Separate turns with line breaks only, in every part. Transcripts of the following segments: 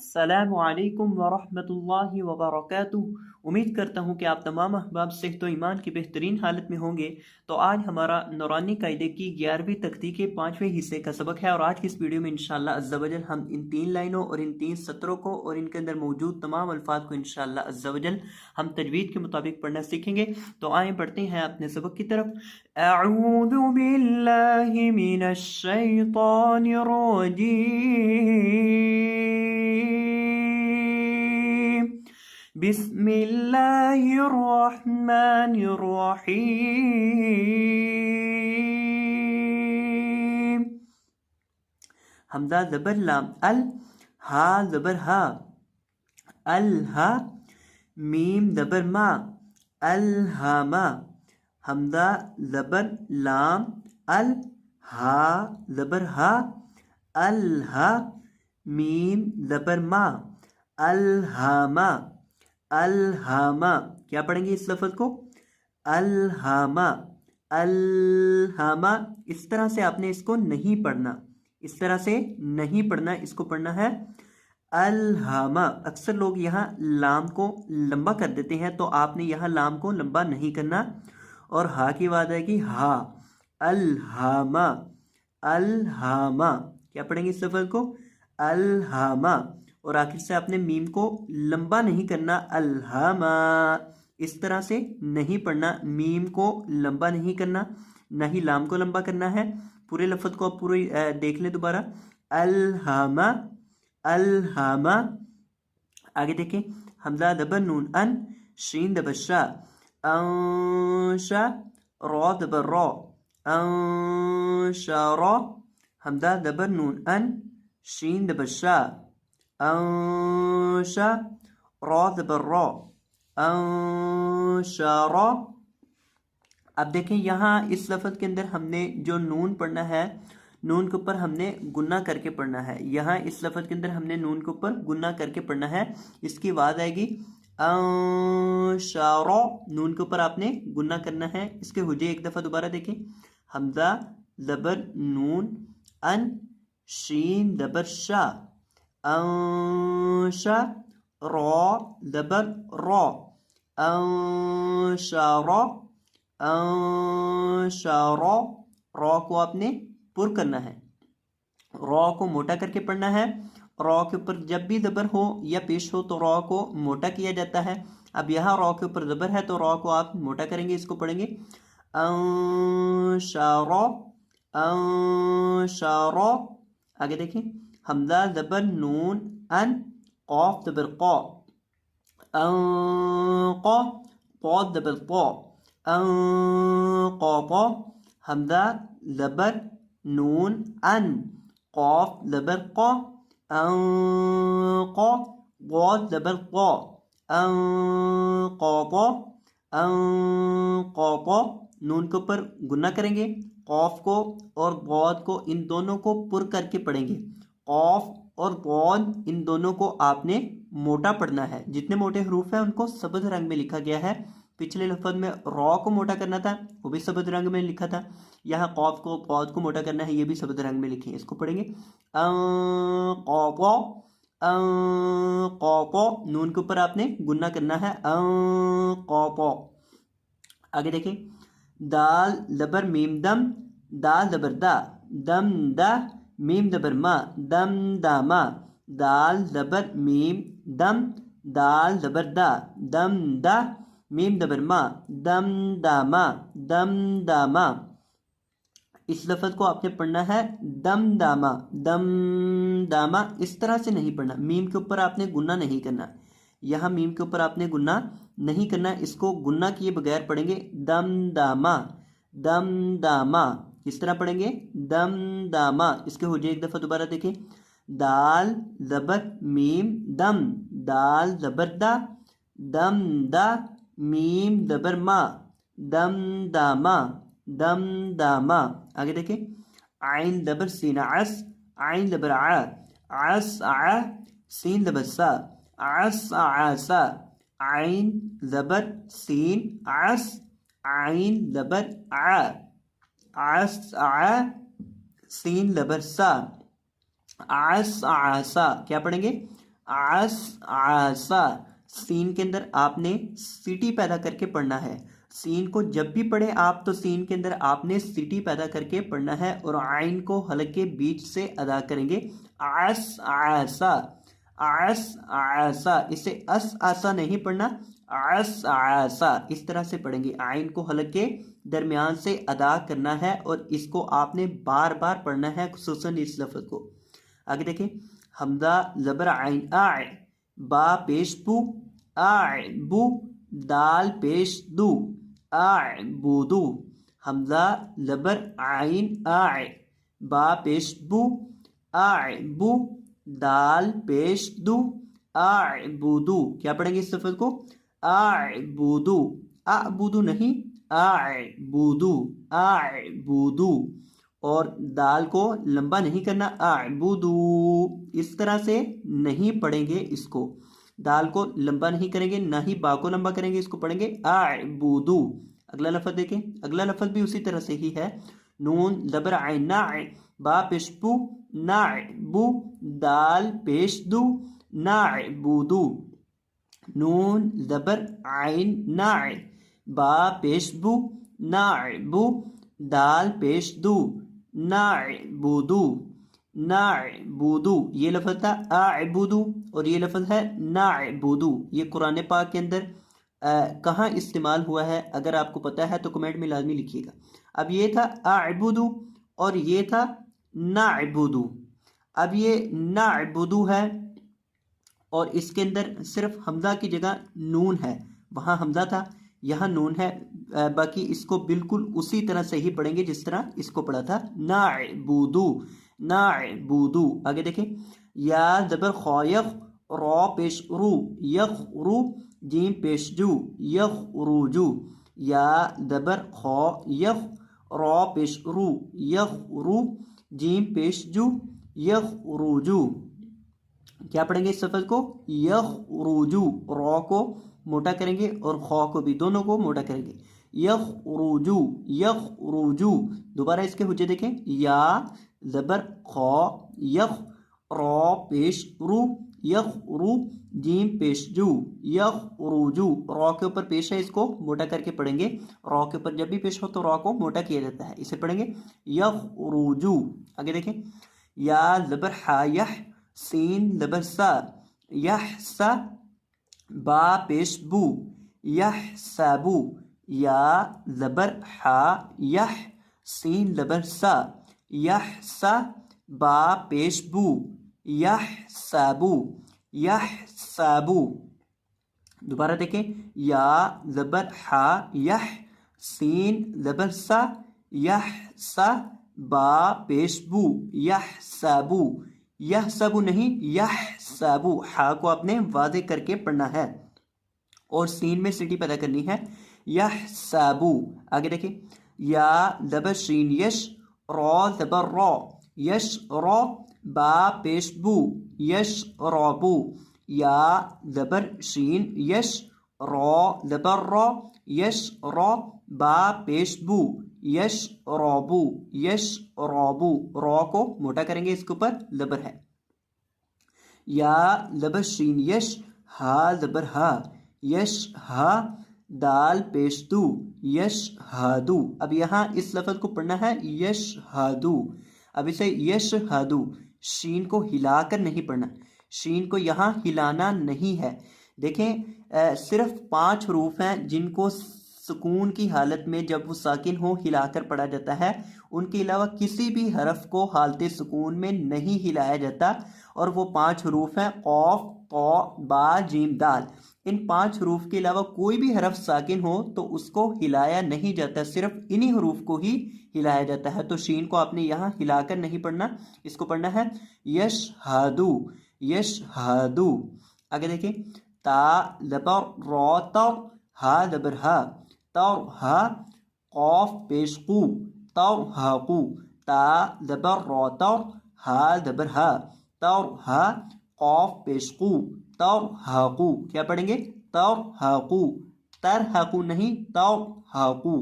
अस्सलामु अलैकुम वरहमतुल्लाहि वबरकातुहू। उम्मीद करता हूँ कि आप तमाम अहबाब सेहत व ईमान की बेहतरीन हालत में होंगे। तो आज हमारा नौरानी कायदे की 11वीं तख्ती के 5वें हिस्से का सबक है और आज की इस वीडियो में इंशाअल्लाह अज़्ज़ा वजल हम इन 3 लाइनों और इन 3 सत्रों को और इनके अंदर मौजूद तमाम अल्फाज को इंशाअल्लाह अज़्ज़ा वजल हम तजवीद के मुताबिक पढ़ना सीखेंगे। तो आए बढ़ते हैं अपने सबक की तरफ। अऊज़ु बिल्लाहि मिनश शैतानिर रजीम। बिस्मिल्लाहिर्रहमानिर्रहीम। हमजा ज़बर लाम अल, हा ज़बर हा, अल हा, मीम ज़बर मा, अल हामा। हमजा ज़बर लाम अल, हा ज़बर हा, अल हा, मीम ज़बर मा, अल हामा। अल हामा क्या पढ़ेंगे इस लफ्ज़ को? अल हामा, अल हामा। इस तरह से आपने इसको नहीं पढ़ना, इस तरह से नहीं पढ़ना, इसको पढ़ना है अल हामा। अक्सर लोग यहाँ लाम को लंबा कर देते हैं, तो आपने यहाँ लाम को लंबा नहीं करना और हा की आवाज़ आएगी हा। अल हामा, अल हामा। क्या पढ़ेंगे इस लफ्ज़ को? अल हामा। और आखिर से आपने मीम को लंबा नहीं करना, अलहामा। इस तरह से नहीं पढ़ना, मीम को लंबा नहीं करना, ना ही लाम को लंबा करना है। पूरे लफ्ज़ को आप पूरे देख ले दोबारा। अलहामा, अलहामा। आगे देखें। हमजा दबर नून अन, शीन दबर शा, अंशा, रौ दबर रौ, अंशा। हमजा दबर नून अन, शीन दबर शा, अंशा, रौ ज़बर रौ, अंशरा। अब देखें यहाँ इस लफ्ज़ के अंदर हमने जो नून पढ़ना है, नून के ऊपर हमने गुन्ना करके पढ़ना है। यहाँ इस लफ्ज़ के अंदर हमने नून के ऊपर गुन्ना करके पढ़ना है। इसकी आवाज़ आएगी अंशरा। नून के ऊपर आपने गुन्ना करना है। इसके हुजे एक दफ़ा दोबारा देखें। हमजा ज़बर नून अन, शीन ज़बर शा, अंशा, रौ ज़बर रौ, अंशरा, अंशरा। रौ को आपने पुर करना है, रौ को मोटा करके पढ़ना है। रौ के ऊपर जब भी ज़बर हो या पेश हो तो रौ को मोटा किया जाता है। अब यहाँ रौ के ऊपर ज़बर है तो रौ को आप मोटा करेंगे, इसको पढ़ेंगे अंशरा, अंशरा। आगे देखें। हमजा ज़बर नून अन, क़ाफ ज़बर क़ा, अंक़ा, क़ाफ ज़बर क़ा, अंक़ा। हमजा ज़बर नून अन, क़ाफ ज़बर क़ा, अंक़ा, क़ाफ ज़बर क़ा, अंक़ा, अंक़ा। नून के ऊपर गुन्ना करेंगे, क़ाफ को और क़ाद को, इन दोनों को पुर करके पढ़ेंगे। क़ाफ और क़ाद इन दोनों को आपने मोटा पढ़ना है। जितने मोटे हरूफ हैं उनको सब्ज़ रंग में लिखा गया है। पिछले लफ्ज़ में रॉ को मोटा करना था, वो भी सब्ज़ रंग में लिखा था। यहाँ क़ाफ को क़ाद को मोटा करना है, ये भी सब्ज़ रंग में लिखे। इसको पढ़ेंगे क़ाफ़, क़ाफ़। नून के ऊपर आपने गुन्ना करना है क़ाफ़। आगे देखें। दाल ज़बर मीम दम, दाल ज़बर दा, दम दा, मीम ज़बर मा, दम दामा। दाल ज़बर मीम दम, दाल ज़बर दा, दम दा, मीम ज़बर मा, दम दामा, दम दामा। इस लफ्ज़ को आपने पढ़ना है दम दामा, दम दामा। इस तरह से नहीं पढ़ना, मीम के ऊपर आपने गुन्ना नहीं करना। यहाँ मीम के ऊपर आपने गुन्ना नहीं करना, इसको गुन्ना किए बगैर पढ़ेंगे दम दामा, दम दामा। किस तरह पढ़ेंगे? दम दामा। इसके हुजे एक दफ़ा दोबारा देखें। दाल ज़बर मीम दम, दाल ज़बर दा, दम दा, मीम ज़बर मा, दम दामा, दम दामा। आगे देखें। आइन ज़बर सीन अस, आइन ज़बर आ, अस आ, सीन ज़बर सा, अस आसा। आइन ज़बर सीन अस, आइन ज़बर आ, अस आ, सीन ज़बर सा, अस आसा। क्या पढ़ेंगे? आस आसा। सीन के अंदर आपने सिटी पैदा करके पढ़ना है। सीन को जब भी पढ़े आप तो सीन के अंदर आपने सिटी पैदा करके पढ़ना है और आइन को हलक के बीच से अदा करेंगे। आस आसा, आस आसा। इसे अस आसा नहीं पढ़ना, आस आसा इस तरह से पढ़ेंगे। आइन को हलक के दरमियान से अदा करना है और इसको आपने बार बार पढ़ना है, खुसूसन इस लफ्ज को। आगे देखें, हमजा ज़बर आइन आए, बा पेश बू, आए बू, दाल पेश दू, आए बूदू। हमजा ज़बर आइन आए, बा पेश बू, आए बू, दाल पेश दू, आए बूदू। क्या पढ़ेंगे इस लफ्ज को? आए बूदू, आ बूदू नहीं, आए बूदू, आए बूदू। और दाल को लंबा नहीं करना, आबुदू इस तरह से नहीं पढ़ेंगे इसको। दाल को लंबा नहीं करेंगे, ना ही बा को लंबा करेंगे, इसको पढ़ेंगे आबुदू। अगला लफ्ज देखें, अगला लफ्ज भी उसी तरह से ही है। नून ज़बर आइन नाए, बा पेश बू, नाबू, दाल पेश दू, नाबूदू। नून ज़बर आइन नाए, बा पेश बू, नाबू, दाल पेश दू, नाबूदू, नाबूदू। ये लफ्ज था आबूदू और ये लफ्ज है नाबूदू। ये कुरान पाक के अंदर कहाँ इस्तेमाल हुआ है? अगर आपको पता है तो कमेंट में लाजमी लिखिएगा। अब ये था आबूदू और ये था नाबूदू। अब ये नाबूदू है और इसके अंदर सिर्फ हमजा की जगह नून है। वहाँ हमजा था, यहाँ नून है। बाकी इसको बिल्कुल उसी तरह से ही पढ़ेंगे जिस तरह इसको पढ़ा था, नाबूदू, नाबूदू। आगे देखें, या ज़बर खौ यख, रौ पेश रू, यख रू, जीम पेश जू, यख रूजू। या ज़बर खौ यख, रौ पेश रू, यख रू, जीम पेश जू, यख रूजू। क्या पढ़ेंगे इस लफ्ज को? यख रूजू। रौ को मोटा करेंगे और खौ को भी, दोनों को मोटा करेंगे। यख रूजू, यख रूजू। दोबारा इसके हुज्जे देखें, या ज़बर खौ यख, रौ पेश रू, यख रू, जीम पेश जू, यख रूजू। रौ के ऊपर पेश है, इसको मोटा करके पढ़ेंगे। रौ के ऊपर जब भी पेश हो तो रौ को मोटा किया जाता है, इसे पढ़ेंगे यख रूजू। आगे देखें, या ज़बर हा यह, सीन ज़बर सा, यह सा, बा पेश बू, यह साबू। या ज़बर हा यह, सीन ज़बर सा, यह सा, बा पेश बू, यह साबू, यह साबू। दोबारा देखें, या ज़बर हा यह, सीन ज़बर सा, यह सा, बा पेश बू, यह साबू। यह साबू नहीं, यह साबू। हा को आपने वाज़े करके पढ़ना है और सीन में सिटी पैदा करनी है, यह साबू। आगे देखें, या ज़बर शीन यश, रौ ज़बर रौ, यश रौ, बा पेश बू, यश रौबू। या ज़बर शीन यश, रौ ज़बर रौ, यश रौ, बा पेश बू, यश रौबू, यश रौबू। रौ को मोटा करेंगे, इसके ऊपर ज़बर है। या ज़बर शीन यश, हा ज़बर हा, यश हा, दाल पेश दू, यश हादू। अब यहाँ इस लफ्ज को पढ़ना है यश हादू। अब इसे यश हादू, शीन को हिलाकर नहीं पढ़ना, शीन को यहाँ हिलाना नहीं है। देखें, सिर्फ 5 हरूफ हैं जिनको सुकून की हालत में जब वो साकिन हो हिलाकर पढ़ा जाता है। उनके अलावा किसी भी हरफ को हालत सुकून में नहीं हिलाया जाता। और वो 5 हरूफ हैं, कौफ, तौ, बा, जीम, दाल। इन 5 हरूफ के अलावा कोई भी हरफ साकिन हो तो उसको हिलाया नहीं जाता, सिर्फ इन्हीं हरूफ को ही हिलाया जाता है। तो शीन को आपने यहाँ हिलाकर नहीं पढ़ना, इसको पढ़ना है यश हादू, यश हादू। आगे देखें, ता ज़बर रौ तौ, हा ज़बर हा, तौ हा, कौफ पेश कू, तौ हाकू। ता ज़बर रौ तौ, हा ज़बर हा, तौ हा, कौफ पेश कू, तौ हाकू। क्या पढ़ेंगे? तौ हाकू, तर हाकू नहीं, तौ हाकू।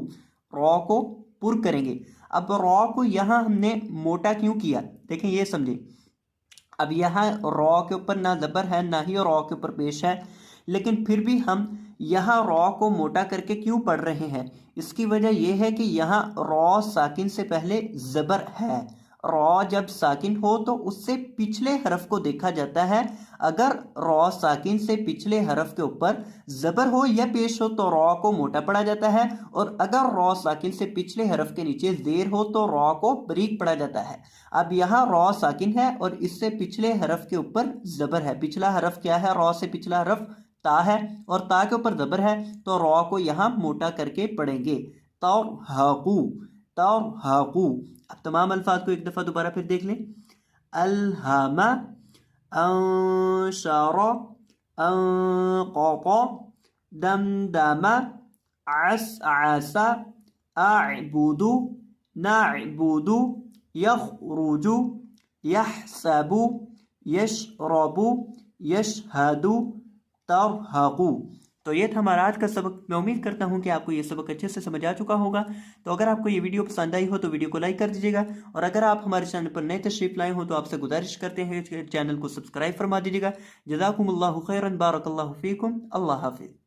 रौ को पुर करेंगे। अब रौ को यहाँ हमने मोटा क्यों किया, देखें ये समझे। अब यहाँ रॉ के ऊपर ना ज़बर है ना ही रॉ के ऊपर पेश है, लेकिन फिर भी हम यहाँ रॉ को मोटा करके क्यों पढ़ रहे हैं? इसकी वजह यह है कि यहाँ रॉ साकिन से पहले ज़बर है। रॉ जब साकिन हो तो उससे पिछले हरफ को देखा जाता है। अगर रॉ साकिन से पिछले हरफ के ऊपर ज़बर हो या पेश हो तो रॉ को मोटा पढ़ा जाता है, और अगर रॉ साकिन से पिछले हरफ के नीचे ज़ेर हो तो रॉ को बारीक पढ़ा जाता है। अब यहाँ रॉ साकिन है और इससे पिछले हरफ के ऊपर ज़बर है। पिछला हरफ क्या है? रॉ से पिछला हरफ ता है, और ता के ऊपर ज़बर है, तो रॉ को यहाँ मोटा करके पढ़ेंगे। तौहाकू, तौहाकू। अब तमाम अल्फाज को एक दफ़ा दोबारा फिर देख लें। अल्हमा, अंशरा, अंक़ता, दमदमा, असअसा, अअबुदु, नअबुदु, यख़रुजु, यहसबु, यशरबु, यशहदु, तरहक़ु। तो ये था हमारा आज का सबक। मैं उम्मीद करता हूँ कि आपको ये सबक अच्छे से समझ आ चुका होगा। तो अगर आपको ये वीडियो पसंद आई हो तो वीडियो को लाइक कर दीजिएगा, और अगर आप हमारे चैनल पर नए तशरीफ लाए हो तो आपसे गुजारिश करते हैं कि चैनल को सब्सक्राइब फरमा दीजिएगा। जज़ाकुमुल्लाहु खैरन, बारकल्लाहु फीकुम, अल्लाह हाफिज़।